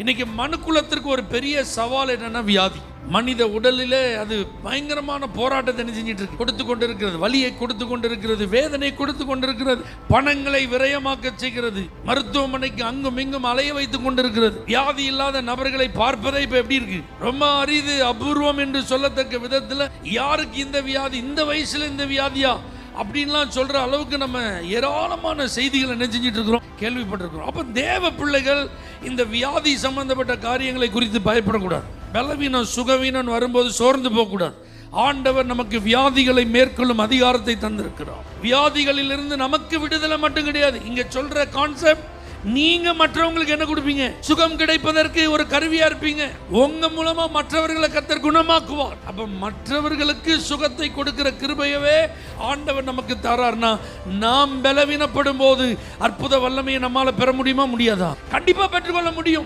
இன்னைக்கு மனுக்குலத்திற்கு ஒரு பெரிய சவால் என்னன்னா வியாதி. மனித உடலிலே அது பயங்கரமான போராட்டத்தை செஞ்சிட்டு இருக்கு, கொடுத்து கொண்டிருக்கிறது, வலியை கொடுத்து கொண்டிருக்கிறது, வேதனை கொடுத்து கொண்டிருக்கிறது, பணங்களை விரயமாக்க செய்கிறது, மருத்துவமனைக்கு அங்கும் இங்கும் அலைய வைத்துக் கொண்டிருக்கிறது. வியாதி இல்லாத நபர்களை பார்ப்பதே இப்ப எப்படி இருக்கு, ரொம்ப அரிது, அபூர்வம் என்று சொல்லத்தக்க விதத்துல யாருக்கு இந்த வியாதி, இந்த வயசுல இந்த வியாதியா அப்படின்லாம் சொல்ற அளவுக்கு நம்ம ஏராளமான செய்திகளை செஞ்சுட்டு இருக்கிறோம், கேள்விப்பட்டிருக்கிறோம். அப்ப தேவ பிள்ளைகள் இந்த வியாதி சம்பந்தப்பட்ட காரியங்களை குறித்து பயப்படக்கூடாது. பலவீனம் சுகவீனம் வரும்போது சோர்ந்து போகக்கூடாது. ஆண்டவர் நமக்கு வியாதிகளை மேற்கொள்ளும் அதிகாரத்தை தந்திருக்கிறார். வியாதிகளில் இருந்து நமக்கு விடுதலை மட்டும் கிடையாது. இங்க சொல்ற கான்செப்ட், நீங்க மற்றவங்களுக்கு என்ன கொடுப்பீங்க, சுகம் கிடைப்பதற்கு ஒரு கருவியா இருப்பீங்க. உங்க மூலமா மற்றவர்களை கர்த்தர் குணமாக்குவார். அப்ப மற்றவர்களுக்கு சுகத்தை கொடுக்கிற கிருபையவே ஆண்டவர் நமக்கு தரார்னா, நாம் பலவீனப்படும் போது அற்புத வல்லமையை நம்மால பெற முடியுமா, முடியாதா? கண்டிப்பா பெற்றுக்கொள்ள முடியும்.